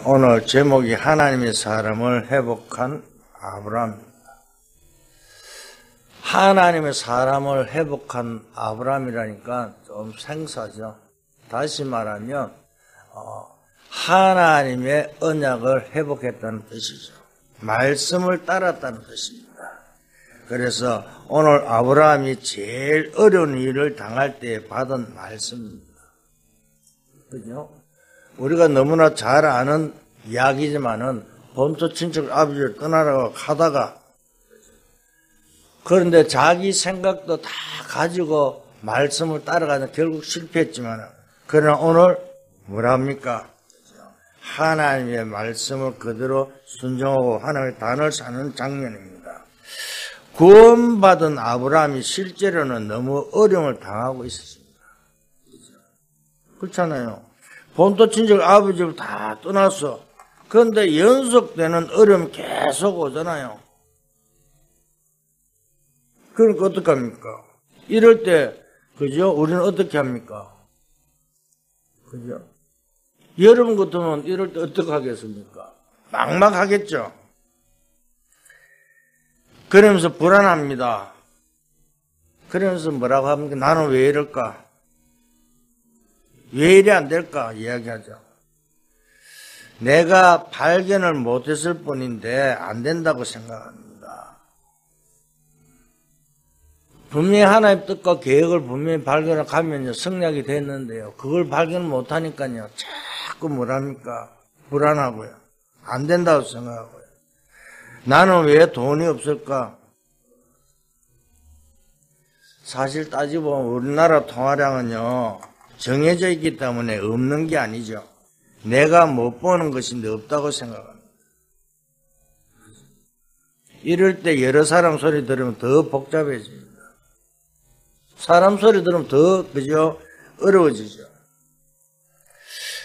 오늘 제목이 하나님의 사람을 회복한 아브라함입니다. 하나님의 사람을 회복한 아브라함이라니까 좀 생소하죠. 다시 말하면 하나님의 언약을 회복했다는 뜻이죠. 말씀을 따랐다는 뜻입니다. 그래서 오늘 아브라함이 제일 어려운 일을 당할 때 받은 말씀입니다. 그죠? 우리가 너무나 잘 아는 이야기지만은 본토 친척 아버지를 떠나라고 가다가, 그런데 자기 생각도 다 가지고 말씀을 따라가서 결국 실패했지만, 그러나 오늘 뭐라 합니까? 하나님의 말씀을 그대로 순종하고 하나님의 단을 사는 장면입니다. 구원받은 아브라함이 실제로는 너무 어려움을 당하고 있었습니다. 그렇잖아요. 본토 친척 아버지를 다 떠났어. 그런데 연속되는 어려움이 계속 오잖아요. 그러니까 어떡합니까? 이럴 때, 그죠? 우리는 어떻게 합니까? 그죠? 여러분 같으면 이럴 때 어떻게 하겠습니까? 막막하겠죠? 그러면서 불안합니다. 그러면서 뭐라고 합니까? 나는 왜 이럴까? 왜 이래 안 될까? 이야기하죠. 내가 발견을 못했을 뿐인데 안 된다고 생각합니다. 분명히 하나님의 뜻과 계획을 분명히 발견을 가면요, 성략이 됐는데요. 그걸 발견을 못하니까요, 자꾸 뭐랍니까? 불안하고요. 안 된다고 생각하고요. 나는 왜 돈이 없을까? 사실 따지보면 우리나라 통화량은요, 정해져 있기 때문에 없는 게 아니죠. 내가 못 보는 것인데 없다고 생각합니다. 이럴 때 여러 사람 소리 들으면 더 복잡해집니다. 사람 소리 들으면 더, 그죠? 어려워지죠.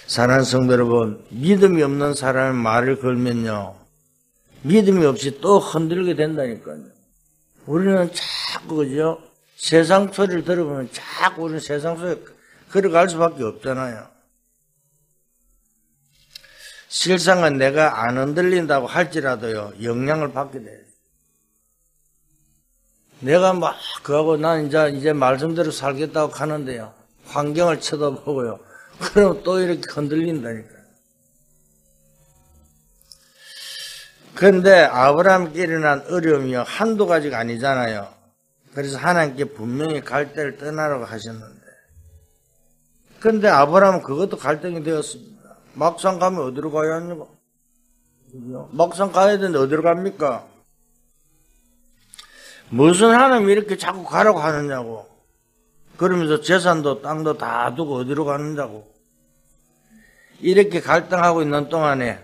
사랑하는 성도 여러분, 믿음이 없는 사람의 말을 걸면요, 믿음이 없이 또 흔들게 된다니까요. 우리는 자꾸, 그죠? 세상 소리를 들어보면 자꾸 우리는 세상 소리에 걸어갈 수밖에 없잖아요. 실상은 내가 안 흔들린다고 할지라도요, 영향을 받게 돼요. 내가 막, 그하고 난 이제 말씀대로 살겠다고 하는데요, 환경을 쳐다보고요, 그럼 또 이렇게 흔들린다니까요. 그런데 아브라함께 일어난 어려움이 한두 가지가 아니잖아요. 그래서 하나님께 분명히 갈대를 떠나라고 하셨는데, 그런데 아브라함은 그것도 갈등이 되었습니다. 막상 가면 어디로 가야 하냐고. 막상 가야 되는데 어디로 갑니까? 무슨 하나님이 이렇게 자꾸 가라고 하느냐고. 그러면서 재산도 땅도 다 두고 어디로 가느냐고. 이렇게 갈등하고 있는 동안에,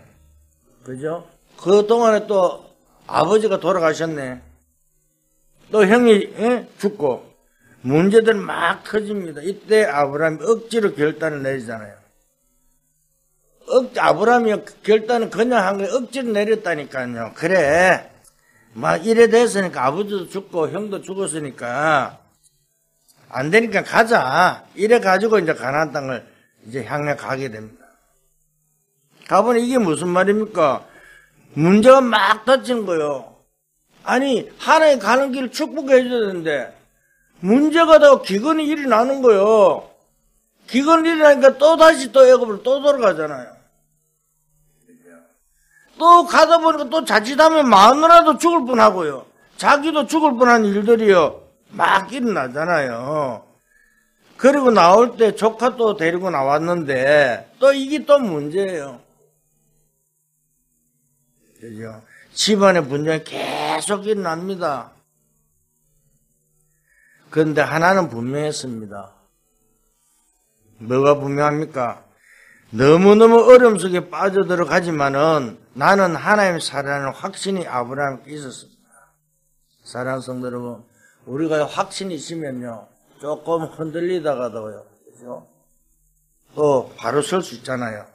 그죠? 그 동안에 또 아버지가 돌아가셨네. 또 형이 죽고 문제들 막 커집니다. 이때 아브라함이 억지로 결단을 내리잖아요. 아브라함이 결단을 그냥 한 거예요. 억지로 내렸다니까요. 그래, 막 이래 됐으니까 아버지도 죽고 형도 죽었으니까 안 되니까 가자. 이래 가지고 이제 가나안 땅을 이제 향해 가게 됩니다. 가보니 이게 무슨 말입니까? 문제가 막 닥치는 거예요. 아니, 하나님 가는 길을 축복해 줘야 되는데, 문제가 더 기근이 일이 나는 거예요. 기근이 일어나니까 또 다시 또 애굽으로 또 돌아가잖아요. 또 가다 보니까 또 자칫하면 마누라도 죽을 뻔하고요. 자기도 죽을 뻔한 일들이요, 막 일어나잖아요. 그리고 나올 때 조카 또 데리고 나왔는데, 또 이게 또 문제예요. 그죠? 집안의 분쟁이 계속 일어납니다. 그런데 하나는 분명했습니다. 뭐가 분명합니까? 너무너무 어려움 속에 빠져들어가지만은 나는 하나님 살아라는 확신이 아브라함께 있었습니다. 사랑하는 성도 여러분, 우리가 확신이 있으면요, 조금 흔들리다가도요, 그죠? 또 바로 설 수 있잖아요.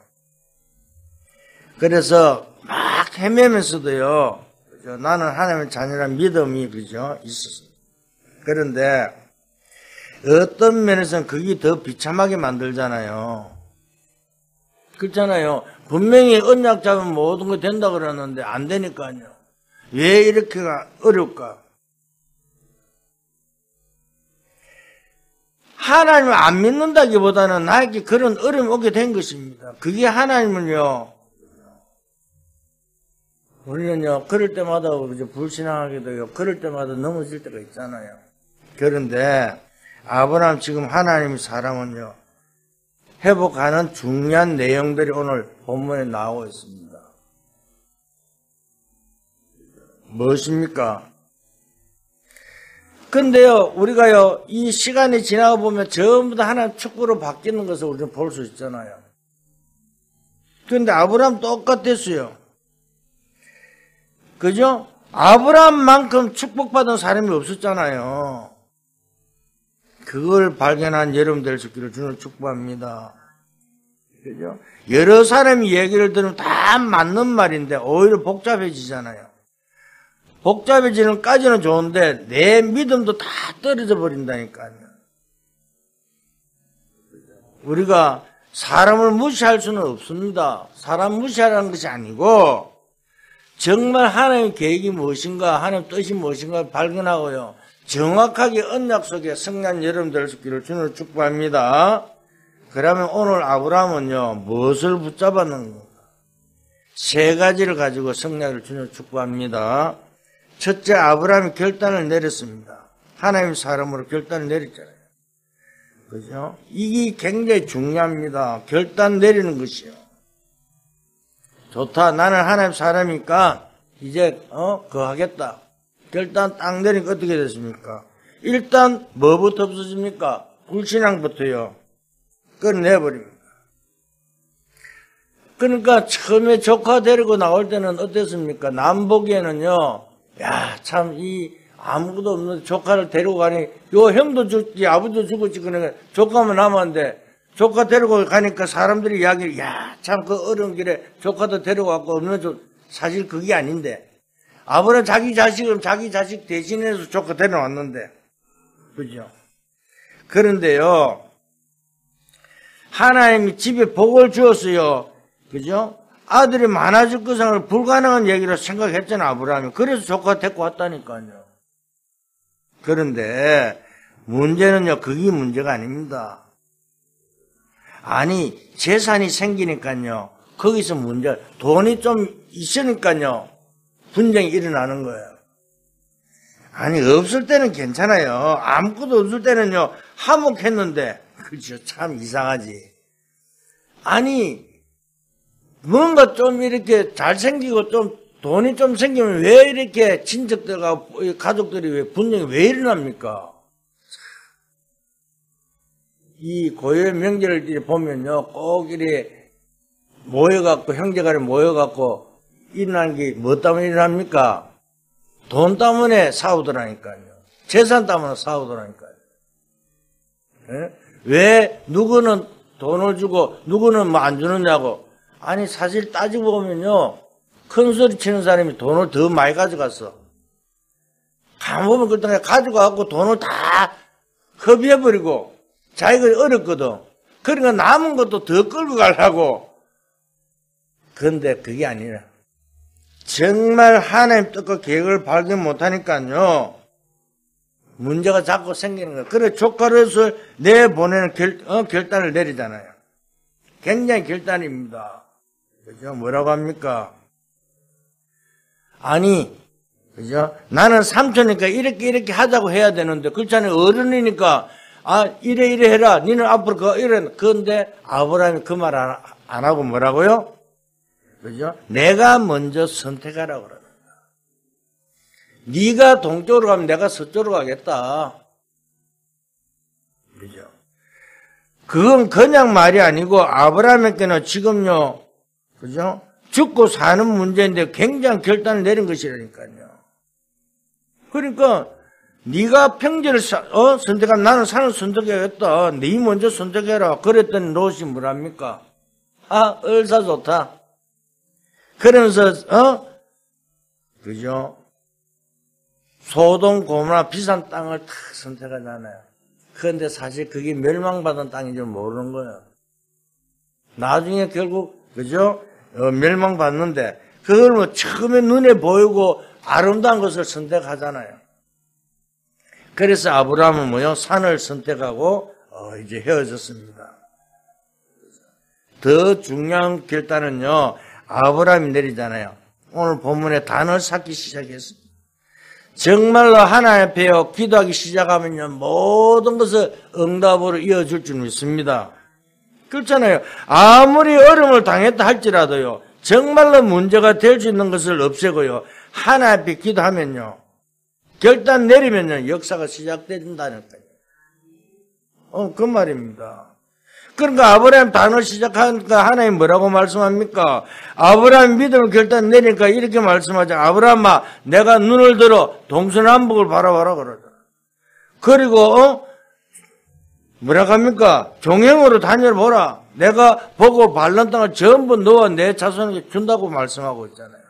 그래서 막 헤매면서도요, 그죠? 나는 하나님의 자녀라는 믿음이, 그죠? 있었습니다. 그런데 어떤 면에서는 그게 더 비참하게 만들잖아요. 그렇잖아요. 분명히 언약 잡으면 모든 거 된다 그러는데 안 되니까요. 왜 이렇게가 어려울까? 하나님을 안 믿는다기보다는 나에게 그런 어려움이 오게 된 것입니다. 그게 하나님을요, 우리는요, 그럴 때마다 불신앙하기도요, 그럴 때마다 넘어질 때가 있잖아요. 그런데 아브라함 지금 하나님의 사람은요, 회복하는 중요한 내용들이 오늘 본문에 나오고 있습니다. 무엇입니까? 근데요, 우리가요, 이 시간이 지나가 보면 전부 다 하나님 축복으로 바뀌는 것을 우리는 볼 수 있잖아요. 그런데 아브라함 똑같았어요. 그죠? 아브라함만큼 축복받은 사람이 없었잖아요. 그걸 발견한 여러분 될 수 있기를 주님을 축복합니다. 그죠? 여러 사람이 얘기를 들으면 다 맞는 말인데 오히려 복잡해지잖아요. 복잡해지는 까지는 좋은데 내 믿음도 다 떨어져 버린다니까요. 우리가 사람을 무시할 수는 없습니다. 사람 무시하라는 것이 아니고 정말 하나님의 계획이 무엇인가, 하나님의 뜻이 무엇인가 발견하고요. 정확하게 언약 속에 성난 여러분들 있기를 주님을 축복합니다. 그러면 오늘 아브라함은요, 무엇을 붙잡았는가? 세 가지를 가지고 성략을 주님을 축복합니다. 첫째, 아브라함이 결단을 내렸습니다. 하나님의 사람으로 결단을 내렸잖아요. 그죠? 이게 굉장히 중요합니다. 결단 내리는 것이요. 좋다. 나는 하나님 사람이니까 이제 그거 하겠다. 결단 딱 내리니까 어떻게 됐습니까? 일단 뭐부터 없어집니까? 불신앙부터요. 끝내버립니다. 그러니까 처음에 조카 데리고 나올 때는 어땠습니까? 남 보기에는요. 야, 참 아무것도 없는 조카를 데리고 가니 요 형도 죽지 아버지도 죽었지 그러니까 조카만 남았는데 조카 데리고 가니까 사람들이 이야기를 야, 참 그 어려운 길에 조카도 데리고 갔고 없는 사실 그게 아닌데 아버지는 자기 자식 대신해서 조카 데려왔는데 그죠? 그런데요 하나님이 집에 복을 주었어요. 그죠? 아들이 많아질 것을 불가능한 얘기로 생각했잖아요, 아브라함이. 그래서 조카 데리고 왔다니까요. 그런데 문제는요, 그게 문제가 아닙니다. 아니, 재산이 생기니까요, 거기서 돈이 좀 있으니까요, 분쟁이 일어나는 거예요. 아니, 없을 때는 괜찮아요. 아무것도 없을 때는요, 화목했는데, 그죠? 참 이상하지. 아니, 뭔가 좀 이렇게 잘생기고 좀 돈이 좀 생기면 왜 이렇게 친척들과 가족들이 왜 분쟁이 왜 일어납니까? 이 고유의 명절을 보면요, 꼭 이렇게 모여갖고, 형제간에 모여갖고 일어나는 게 뭐 때문에 일어납니까? 돈 때문에 싸우더라니까요. 재산 때문에 싸우더라니까요. 네? 왜 누구는 돈을 주고 누구는 뭐 안 주느냐고. 아니 사실 따지고 보면요. 큰 소리 치는 사람이 돈을 더 많이 가져갔어. 가만 보면 그때 가져가고 돈을 다 허비해버리고 자기가 어렵거든. 그러니까 남은 것도 더 끌고 가려고. 그런데 그게 아니라 정말 하나님 뜻과 계획을 발견 못하니까요. 문제가 자꾸 생기는 거예요. 그래 조카로서 내보내는 결단을 내리잖아요. 굉장히 결단입니다. 그죠? 뭐라고 합니까? 아니, 그죠? 나는 삼촌이니까 이렇게 하자고 해야 되는데 그렇잖아요. 어른이니까 이래 해라. 니는 앞으로 이래. 그런데 아브라함이 그 말 안 하고 뭐라고요? 그죠? 내가 먼저 선택하라고 그러는 거야. 네가 동쪽으로 가면 내가 서쪽으로 가겠다. 그죠? 그건 그냥 말이 아니고 아브라함에게는 지금요, 그죠? 죽고 사는 문제인데 굉장히 결단을 내린 것이라니까요. 그러니까 네가 평지를 선택하면 나는 산을 선택해야겠다. 네 먼저 선택해라. 그랬더니 롯이 뭐랍니까? 얼싸 좋다. 그러면서 그죠? 소돔 고모라 비싼 땅을 다 선택하잖아요. 그런데 사실 그게 멸망받은 땅인 줄 모르는 거예요. 나중에 결국, 그죠? 멸망받는데, 그걸 뭐 처음에 눈에 보이고 아름다운 것을 선택하잖아요. 그래서 아브라함은 뭐요? 산을 선택하고, 이제 헤어졌습니다. 더 중요한 결단은요, 아브라함이 내리잖아요. 오늘 본문에 단을 쌓기 시작했습니다. 정말로 하나님 앞에요, 기도하기 시작하면요, 모든 것을 응답으로 이어줄 줄 믿습니다. 그렇잖아요. 아무리 어려움을 당했다 할지라도요, 정말로 문제가 될 수 있는 것을 없애고요, 하나님 앞에 기도하면요, 결단 내리면요, 역사가 시작된다는 거예요. 그 말입니다. 그러니까 아브라함 단을 시작하니까 하나님 뭐라고 말씀합니까? 아브라함 믿음을 결단 내리니까 이렇게 말씀하죠. 아브라함아, 내가 눈을 들어 동서남북을 바라봐라 그러죠. 그리고 뭐라고 합니까? 종행으로 다녀보라. 내가 보고 밟는 땅을 전부 너와 내 자손에게 준다고 말씀하고 있잖아요.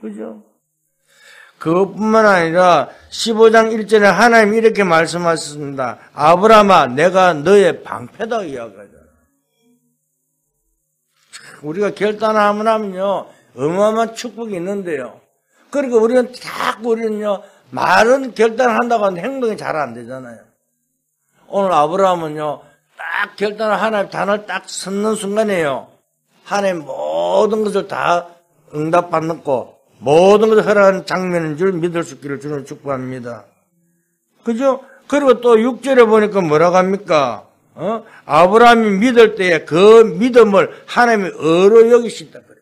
그죠? 그것뿐만 아니라 15장 1절에 하나님이 이렇게 말씀하셨습니다. 아브라함아, 내가 너의 방패다 이야기하죠. 우리가 결단을 하면요, 어마어마한 축복이 있는데요. 그러니까 우리는 우리는요, 말은 결단을 한다고 하는데 행동이 잘 안 되잖아요. 오늘 아브라함은요, 딱 결단을 하나님 단을 딱 섰는 순간에요, 하나님 모든 것을 다 응답받고 모든 것을 허락하는 장면인 줄 믿을 수 있기를 주는 축복합니다. 그죠? 그리고 또 6절에 보니까 뭐라고 합니까? 아브라함이 믿을 때에 그 믿음을 하나님이 의로 여기신다 그래요.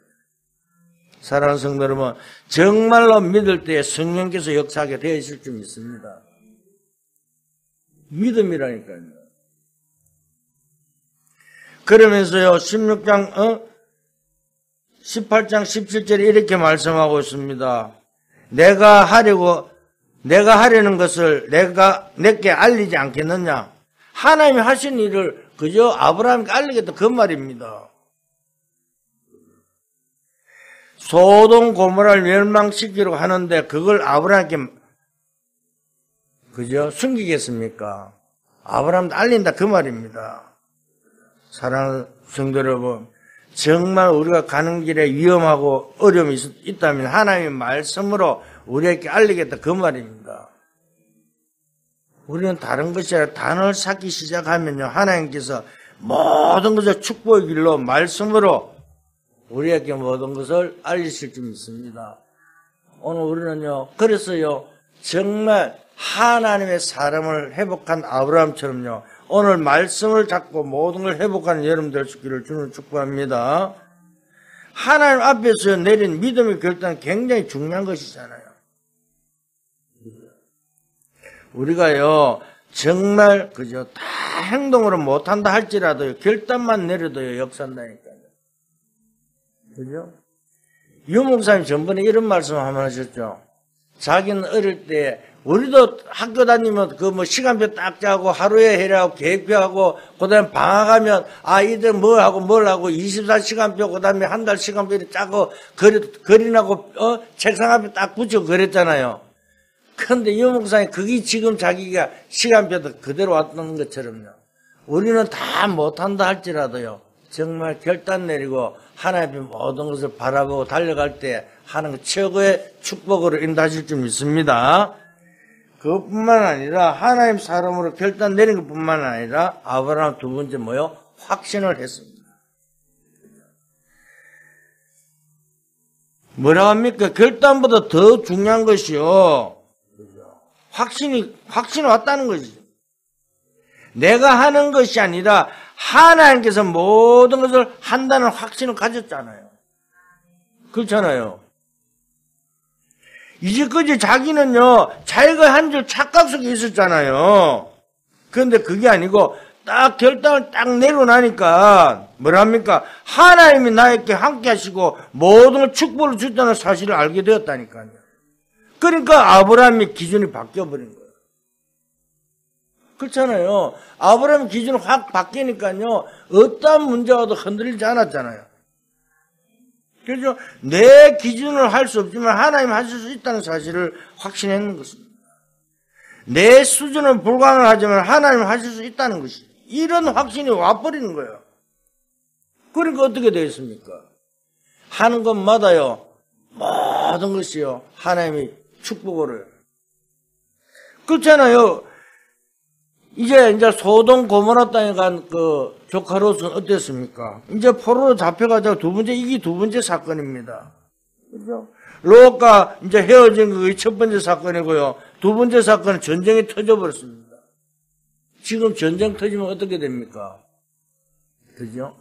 사랑하는 성도 여러분, 정말로 믿을 때에 성령께서 역사하게 되어 있을 줄 믿습니다. 믿음이라니까요. 그러면서요, 18장 17절에 이렇게 말씀하고 있습니다. 내가 하려는 것을 내게 알리지 않겠느냐? 하나님이 하신 일을 그저 아브라함께 알리겠다 그 말입니다. 소돔 고모라를 멸망시키려고 하는데 그걸 아브라함께 그저 숨기겠습니까? 아브라함도 알린다 그 말입니다. 사랑하는 성도 여러분, 정말 우리가 가는 길에 위험하고 어려움이 있다면 하나님의 말씀으로 우리에게 알리겠다 그 말입니다. 우리는 다른 것이 아니라 단을 쌓기 시작하면요, 하나님께서 모든 것을 축복의 길로 말씀으로 우리에게 모든 것을 알리실 줄 믿습니다. 오늘 우리는요, 그래서요, 정말 하나님의 사람을 회복한 아브라함처럼요, 오늘 말씀을 잡고 모든 걸 회복하는 여러분 될 수 있기를 주는 축복합니다. 하나님 앞에서 내린 믿음의 결단은 굉장히 중요한 것이잖아요. 우리가요, 정말 그저 다 행동으로 못한다 할지라도 결단만 내려도요, 역사한다니까요. 그죠? 유 목사님 전번에 이런 말씀 한번 하셨죠. 자기는 어릴 때 우리도 학교 다니면 시간표 딱 짜고 하루에 해라고 계획표하고 그다음에 방학하면 이들 뭘 하고 24시간표 그다음에 한 달 시간표 이렇게 짜고 그리나고 책상 앞에 딱 붙이고 그랬잖아요. 그런데 유 목사님 그게 지금 자기가 시간표도 그대로 왔던 것처럼요. 우리는 다 못한다 할지라도요. 정말 결단 내리고 하나님의 모든 것을 바라보고 달려갈 때 하는 것 최고의 축복으로 인도하실 줄 믿습니다. 그것뿐만 아니라 하나님 사람으로 결단 내린 것뿐만 아니라 아브라함 두 번째 뭐요? 확신을 했습니다. 뭐라 합니까? 결단보다 더 중요한 것이요. 확신이 왔다는 거지. 내가 하는 것이 아니라 하나님께서 모든 것을 한다는 확신을 가졌잖아요. 그렇잖아요. 이제까지 자기는요, 자기가 한 줄 착각 속에 있었잖아요. 그런데 그게 아니고, 딱 결단을 딱 내고 나니까, 뭐랍니까? 하나님이 나에게 함께 하시고, 모든 걸 축복을 줬다는 사실을 알게 되었다니까요. 그러니까 아브라함의 기준이 바뀌어버린 거예요. 그렇잖아요. 아브라함의 기준이 확 바뀌니까요, 어떠한 문제와도 흔들리지 않았잖아요. 그래서 내 기준을 할 수 없지만 하나님 하실 수 있다는 사실을 확신하는 것입니다. 내 수준은 불가능하지만 하나님 하실 수 있다는 것이 이런 확신이 와버리는 거예요. 그러니까 어떻게 되겠습니까? 하는 것마다요, 모든 것이요, 하나님이 축복을 해요. 그렇잖아요. 이제 소돔 고모라 땅에 간 그 조카 롯은 어땠습니까? 이제 포로로 잡혀가지고 이게 두 번째 사건입니다. 그죠? 롯과 이제 헤어진 그게 첫 번째 사건이고요. 두 번째 사건은 전쟁이 터져버렸습니다. 지금 전쟁 터지면 어떻게 됩니까? 그죠?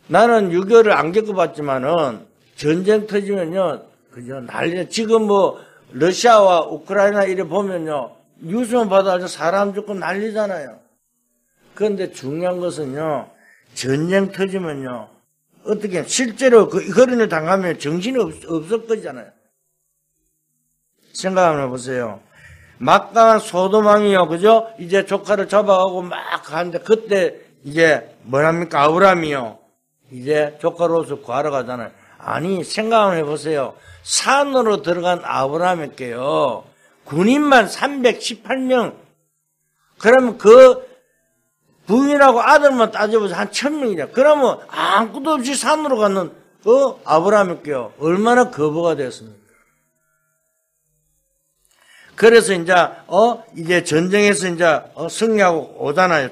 나는 6.25를 안 겪어봤지만은 전쟁 터지면요, 그죠? 난리. 지금 뭐 러시아와 우크라이나 이래 보면요, 뉴스만 봐도 아주 사람 죽고 난리잖아요. 그런데 중요한 것은요, 전쟁 터지면요, 어떻게 실제로 그런 일 당하면 정신이 없을 거잖아요. 생각 한번 해보세요. 막강한 소돔왕이요, 그죠? 이제 조카를 잡아가고 막 가는데 그때 이제 뭐랍니까? 아브라함이요. 이제 조카 롯을 구하러 가잖아요. 아니, 생각 한번 해보세요. 산으로 들어간 아브라함에게요, 군인만 318명, 그러면 그 부인하고 아들만 따져보세요. 한 1000명이죠. 그러면 아무것도 없이 산으로 가는 아브라함에게요, 얼마나 거부가 됐습니까? 그래서 이제 전쟁에서 승리하고 오잖아요.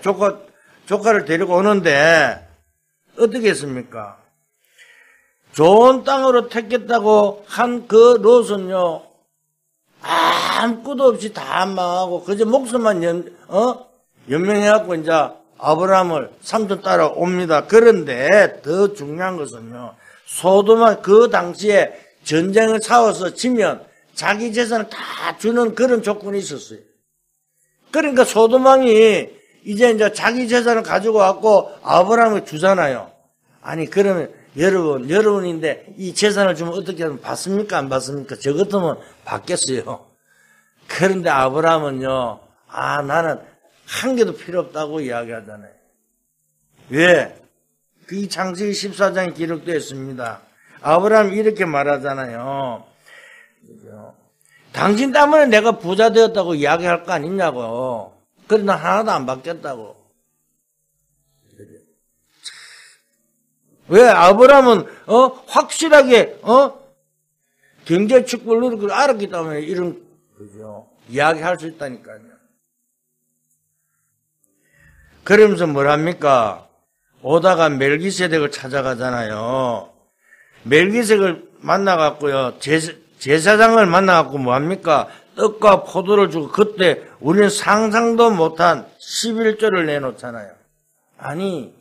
조카를 데리고 오는데, 어떻게 했습니까? 좋은 땅으로 택했다고 한 그 롯은요, 아무것도 없이 다 망하고, 그저 목숨만 연명해갖고 이제 아브라함을 삼촌 따라옵니다. 그런데 더 중요한 것은요, 소돔은 그 당시에 전쟁을 싸워서 지면 자기 재산을 다 주는 그런 조건이 있었어요. 그러니까 소돔왕이 이제 자기 재산을 가지고 왔고 아브라함을 주잖아요. 아니, 그러면 여러분인데 이 재산을 주면 어떻게 하면 받습니까? 안 받습니까? 저 같으면 받겠어요. 그런데 아브라함은요, 나는 한 개도 필요 없다고 이야기하잖아요. 왜? 그 창세기 14장에 기록되어 있습니다. 아브라함이 이렇게 말하잖아요. 그죠? 당신 때문에 내가 부자 되었다고 이야기할 거 아니냐고. 그래서 나 하나도 안 받겠다고. 왜? 아브라함은 확실하게 경제 축복을 누릴 걸 알았기 때문에 이런, 그죠? 이야기할 수 있다니까요. 그러면서 뭐랍니까? 오다가 멜기세덱을 찾아가잖아요. 멜기세덱을 만나갖고요, 제사장을 만나갖고 뭐합니까? 떡과 포도를 주고, 그때 우리는 상상도 못한 11조를 내놓잖아요. 아니,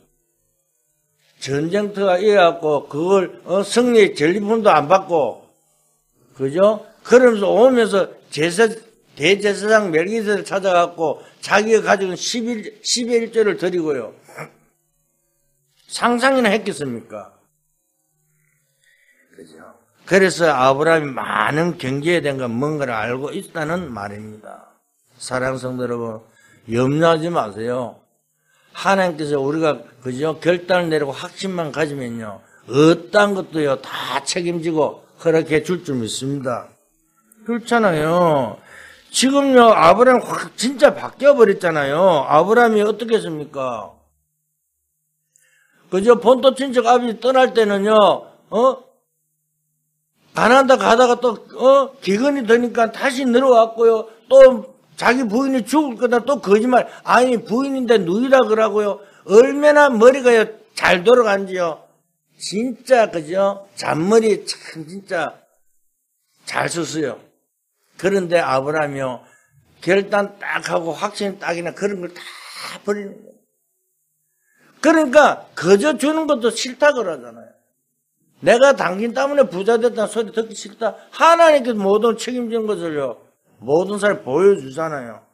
전쟁터가 이래갖고 그걸 승리의 전리품도 안 받고, 그죠? 그러면서 오면서 대제사장 멜기세덱을 찾아갖고 자기가 가지고 11조를 드리고요. 상상이나 했겠습니까? 그죠? 그래서 아브라함이 많은 경계에 대한 건 뭔가를 알고 있다는 말입니다. 사랑하는 성도 여러분, 염려하지 마세요. 하나님께서 우리가, 그죠? 결단을 내리고 확신만 가지면요, 어떤 것도요, 다 책임지고 허락해 줄 줄 믿습니다. 그렇잖아요. 지금요, 아브라함이 확 진짜 바뀌어버렸잖아요. 아브라함이 어떻게 했습니까? 그죠? 본토 친척 아버지 떠날 때는요, 가난다 가다가 또, 기근이 되니까 다시 늘어왔고요. 또 자기 부인이 죽을 거다 또 거짓말. 아니, 부인인데 누이라 그러고요. 얼마나 머리가 잘 돌아간지요. 진짜, 그죠? 잔머리 참 진짜 잘 썼어요. 그런데 아브라함이요, 결단 딱 하고 확신 딱이나 그런 걸 다 버리는 거예요. 그러니까 거저 주는 것도 싫다 그러잖아요. 내가 당신 때문에 부자 됐다는 소리 듣기 싫다. 하나님께서 모든 책임진 것을요, 모든 사람이 보여주잖아요.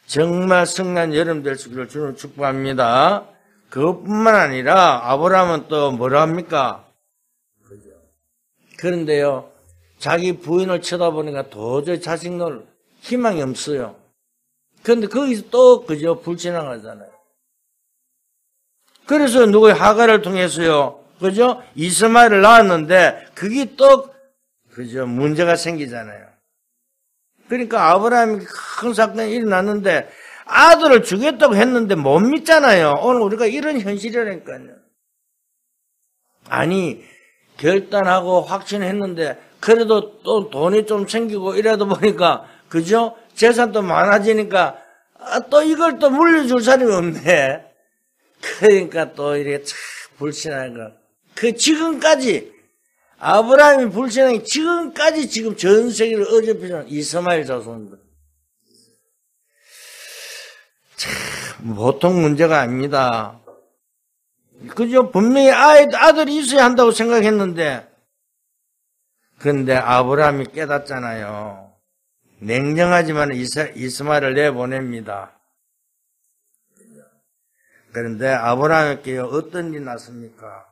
정말 승리한 여름 될 수 있기를 주는 축복합니다. 그것뿐만 아니라 아브라함은 또 뭐라 합니까? 그런데요, 자기 부인을 쳐다보니까 도저히 자식 놓을 희망이 없어요. 그런데 거기서 또 그저 불신앙하잖아요. 그래서 누구의 하가를 통해서요, 그죠? 이스마엘을 낳았는데 그게 또 그죠? 문제가 생기잖아요. 그러니까 아브라함이 큰 사건이 일어났는데 아들을 주겠다고 했는데 못 믿잖아요. 오늘 우리가 이런 현실이라니까요. 아니, 결단하고 확신했는데, 그래도 또 돈이 좀 생기고 이래도 보니까, 그죠? 재산도 많아지니까, 또 이걸 또 물려줄 사람이 없네. 그러니까 또 이렇게 참 불신한 거. 지금까지, 아브라함이 불신한 게 지금까지 지금 전 세계를 어렵히는 이스마엘 자손들. 참, 보통 문제가 아닙니다. 그죠? 분명히 아들이 있어야 한다고 생각했는데, 그런데 아브라함이 깨닫잖아요. 냉정하지만 이스마엘을 내보냅니다. 그런데 아브라함에게 어떤 일이 났습니까?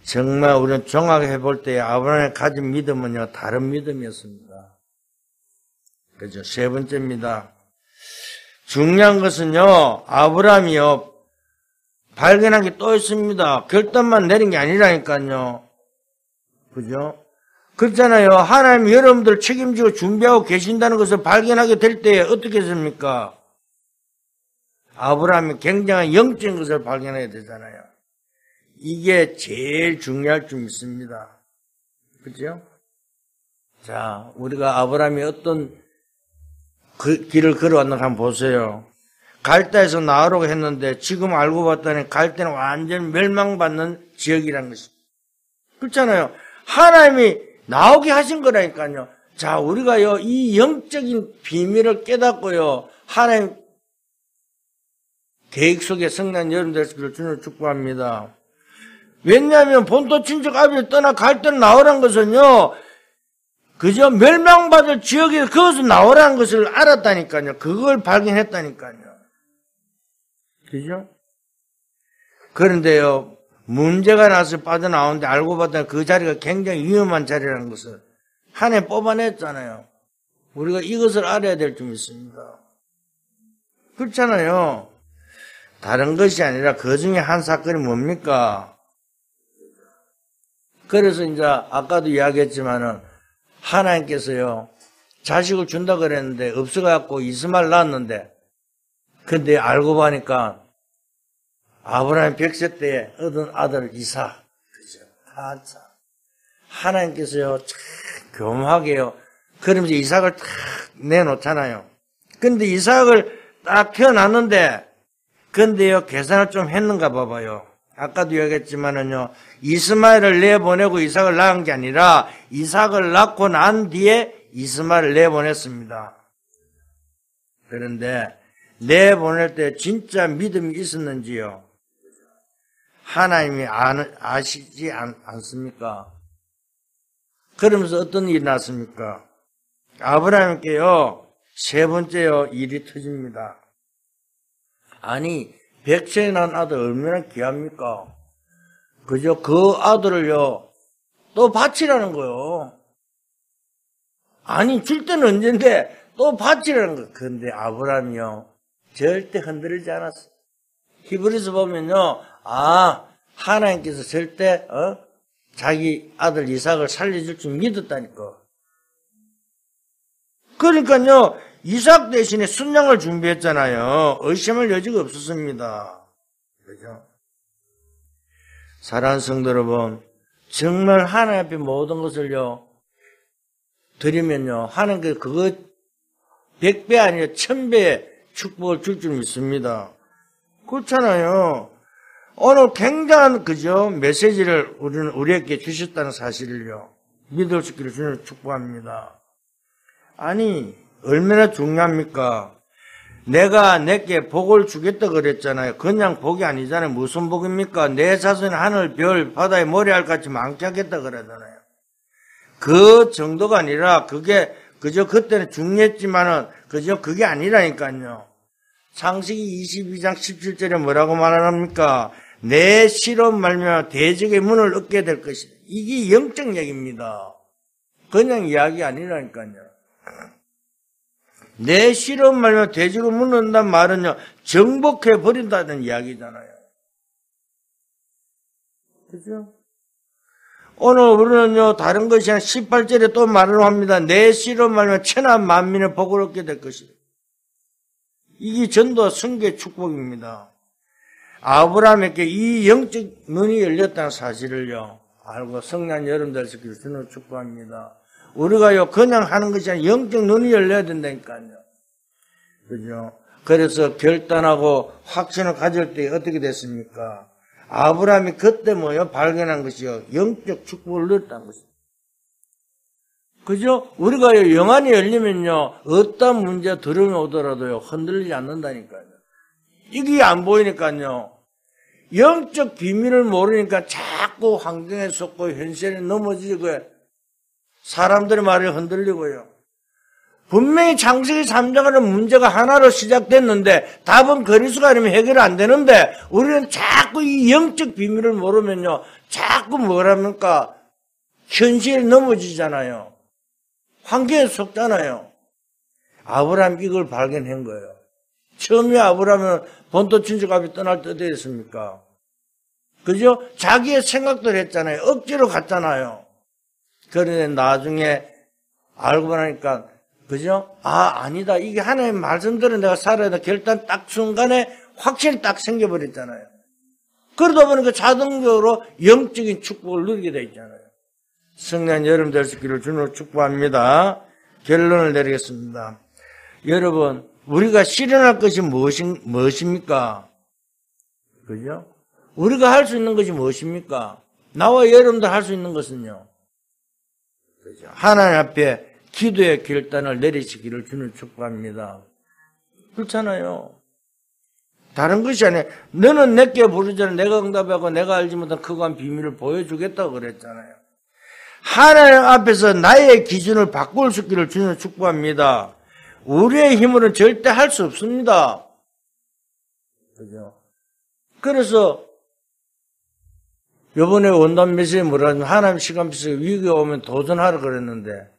정말 우리는 종합해 볼 때 아브라함이 가진 믿음은요, 다른 믿음이었습니다. 그죠? 세 번째입니다. 중요한 것은요, 아브라함이요, 발견한 게 또 있습니다. 결단만 내린 게 아니라니까요. 그죠? 그렇잖아요. 하나님이 여러분들 책임지고 준비하고 계신다는 것을 발견하게 될 때 어떻게 했습니까? 아브라함이 굉장한 영적인 것을 발견하게 되잖아요. 이게 제일 중요할 줄 믿습니다. 그죠? 자, 우리가 아브라함이 어떤 길을 걸어왔는가 한번 보세요. 갈대에서 나오라고 했는데 지금 알고 봤더니 갈대는 완전 멸망받는 지역이라는 것입니다. 그렇잖아요. 하나님이 나오게 하신 거라니까요. 자, 우리가요, 이 영적인 비밀을 깨닫고요, 하나님 계획 속에 성난 여러분들 되시기를 주님을 축복합니다. 왜냐하면 본토 친척 아비를 떠나 갈대로 나오라는 것은요, 그저 멸망받을 지역에 그것을 나오라는 것을 알았다니까요. 그걸 발견했다니까요. 그죠? 그런데요, 문제가 나서 빠져나오는데 알고 봤더니 그 자리가 굉장히 위험한 자리라는 것을 하나님 뽑아냈잖아요. 우리가 이것을 알아야 될 줄 믿습니다. 그렇잖아요. 다른 것이 아니라 그 중에 한 사건이 뭡니까? 그래서 이제 아까도 이야기했지만은 하나님께서요, 자식을 준다 그랬는데 없어갖고 이스마엘 낳았는데, 근데 알고 보니까 아브라함 100세 때에 얻은 아들 이삭. 그죠? 한참. 하나님께서요, 참 교묘하게요. 그러면서 이삭을 탁 내놓잖아요. 근데 이삭을 딱 키워놨는데, 근데요, 계산을 좀 했는가 봐봐요. 아까도 얘기했지만은요, 이스마엘을 내보내고 이삭을 낳은 게 아니라, 이삭을 낳고 난 뒤에 이스마엘을 내보냈습니다. 그런데, 내보낼 때 진짜 믿음이 있었는지요? 하나님이 아시지 않습니까? 그러면서 어떤 일이 났습니까? 아브라함께요, 세 번째요, 일이 터집니다. 아니, 100세에 난 아들 얼마나 귀합니까? 그죠? 그 아들을요, 또 바치라는 거요. 아니, 줄 때는 언젠데, 또 바치라는 거. 그런데 아브라함이요, 절대 흔들리지 않았어요. 히브리서 보면요, 하나님께서 절대, 자기 아들 이삭을 살려줄 줄 믿었다니까. 그러니까요, 이삭 대신에 순양을 준비했잖아요. 의심할 여지가 없었습니다. 그죠? 사랑하는 성도 여러분, 정말 하나님 앞에 모든 것을요, 드리면요, 하나님께서 그거 100배 아니라 1000배의 축복을 줄 줄 믿습니다. 그렇잖아요. 오늘 굉장한, 그죠? 메시지를 우리에게 주셨다는 사실을요, 믿을 수 있기를 주님을 축복합니다. 아니, 얼마나 중요합니까? 내가 내게 복을 주겠다 그랬잖아요. 그냥 복이 아니잖아요. 무슨 복입니까? 내 자손이 하늘, 별, 바다에 모래알같이 많게 하겠다 그러잖아요. 그 정도가 아니라 그게 그저 그때는 중요했지만은 그저 그게 아니라니까요. 창세기 22장 17절에 뭐라고 말합니까? 내 씨로 말미암아 대적의 문을 얻게 될 것이다. 이게 영적 얘기입니다. 그냥 이야기 아니라니까요. 내 씨로 말미암아 대적의 문을 얻는다는 말은요, 정복해 버린다는 이야기잖아요. 그죠? 오늘 우리는요, 다른 것이 아니라 18절에 또 말을 합니다. 내 씨로 말미암아 천하 만민의 복을 얻게 될 것이다. 이게 전도와 선교의 축복입니다. 아브라함에게 이 영적 눈이 열렸다는 사실을요, 알고 성난 여러분들 주는 축복합니다. 우리가요, 그냥 하는 것이 아니라 영적 눈이 열려야 된다니까요. 그죠? 그래서 결단하고 확신을 가질 때 어떻게 됐습니까? 아브라함이 그때 발견한 것이요, 영적 축복을 누렸다는 것입니다. 그죠? 우리가요, 영안이 열리면요, 어떤 문제 두려움이 오더라도요, 흔들리지 않는다니까요. 이게 안 보이니까요, 영적 비밀을 모르니까 자꾸 환경에 속고 현실에 넘어지고 사람들의 말에 흔들리고요. 분명히 창세기 3장은 문제가 하나로 시작됐는데 답은 그리스도가 아니면 해결 안 되는데 우리는 자꾸 이 영적 비밀을 모르면요, 자꾸 뭐랍니까? 현실에 넘어지잖아요. 환경에 속잖아요. 아브라함이 이걸 발견한 거예요. 처음에 아브라함은 본토 친척 앞에 떠날 때 어떻게 했습니까? 그죠? 자기의 생각대로 했잖아요. 억지로 갔잖아요. 그런데 나중에 알고 보니까, 그죠? 아니다. 이게 하나님의 말씀대로 내가 살아야 돼. 결단 딱 순간에 확신이 딱 생겨버렸잖아요. 그러다 보니까 자동적으로 영적인 축복을 누리게 돼 있잖아요. 성령 여러분 될 수 있기를 주님으로 축복합니다. 결론을 내리겠습니다. 여러분, 우리가 실현할 것이 무엇입니까? 그죠? 우리가 할 수 있는 것이 무엇입니까? 나와 여러분들 할 수 있는 것은요, 그죠? 하나님 앞에 기도의 결단을 내리시기를 주님 축복합니다. 그렇잖아요. 다른 것이 아니에요. 너는 내게 부르잖아. 내가 응답하고 내가 알지 못한 크고한 비밀을 보여주겠다고 그랬잖아요. 하나님 앞에서 나의 기준을 바꿀 수 있기를 주님 축복합니다. 우리의 힘으로는 절대 할 수 없습니다. 그죠? 그래서 이번에 원단 메시지에 뭐라 하냐면 하나님 시간 비서 위기가 오면 도전하라 그랬는데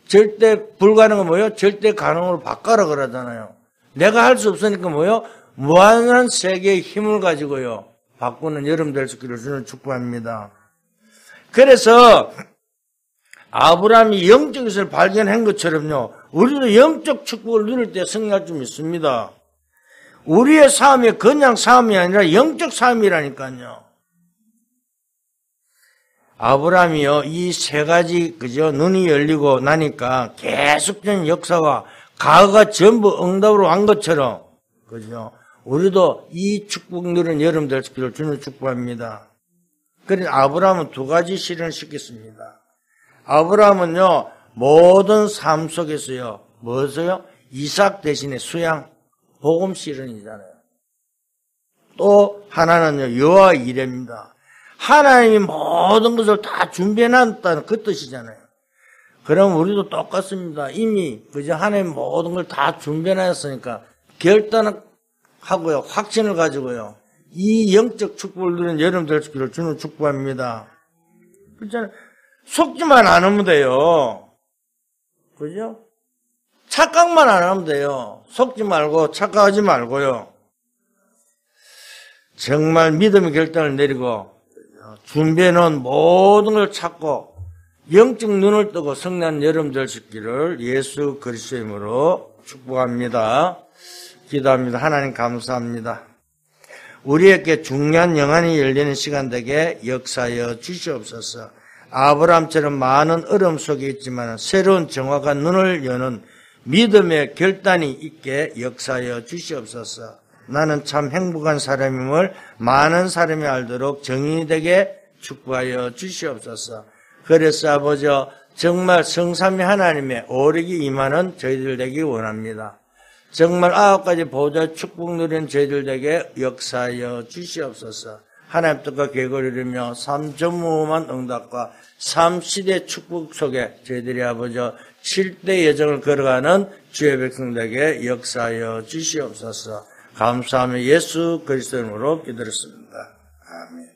절대 불가능은 뭐예요? 절대 가능으로 바꿔라 그러잖아요. 내가 할 수 없으니까 뭐예요? 무한한 세계의 힘을 가지고요, 바꾸는 여러분 될 수 있기를 주는 축복합니다. 그래서 아브라함이 영적 것을 발견한 것처럼요, 우리도 영적 축복을 누릴 때 승리할 줄 믿습니다. 우리의 삶이 그냥 삶이 아니라 영적 삶이라니까요. 아브라함이요, 이 세 가지, 그죠? 눈이 열리고 나니까 계속적인 역사와 과거가 전부 응답으로 간 것처럼, 그죠? 우리도 이 축복 누리는 여러분 될 수 있기를 주는 축복합니다. 그래서 아브라함은 두 가지 실현을 시켰습니다. 아브라함은요, 모든 삶 속에서요, 무엇이요? 이삭 대신에 수양, 복음 실현이잖아요. 또 하나는요, 여호와 이레입니다. 하나님이 모든 것을 다 준비해놨다는 그 뜻이잖아요. 그럼 우리도 똑같습니다. 이미 그저 하나님 모든 걸 다 준비해놨으니까 결단하고요, 확신을 가지고요, 이 영적 축복을 누리는 여러분 될 수 있기를 주는 축복합니다. 그렇잖아요. 속지만 안 하면 돼요. 그죠? 착각만 안 하면 돼요. 속지 말고 착각하지 말고요. 정말 믿음의 결단을 내리고 준비해놓은 모든 걸 찾고 영적 눈을 뜨고 성난 여러분 될 수 있기를 예수 그리스도의 이름으로 축복합니다. 기도합니다. 하나님 감사합니다. 우리에게 중요한 영안이 열리는 시간 되게 역사하여 주시옵소서. 아브라함처럼 많은 어려움 속에 있지만 새로운 정확한 눈을 여는 믿음의 결단이 있게 역사하여 주시옵소서. 나는 참 행복한 사람임을 많은 사람이 알도록 정인이 되게 축복하여 주시옵소서. 그래서 아버지, 정말 성삼위 하나님의 오력이 임하는 저희들 되기 원합니다. 정말 9가지 보좌 축복 누리는 저희들 되게 역사하여 주시옵소서. 하나님 뜻과 계획을 이루며 삶 전무후무한 응답과 삶 시대 축복 속에 저희들이 아버지 7대 여정을 걸어가는 주의 백성들에게 역사하여 주시옵소서. 감사하며 예수 그리스도 이름으로 기도했습니다. 아멘.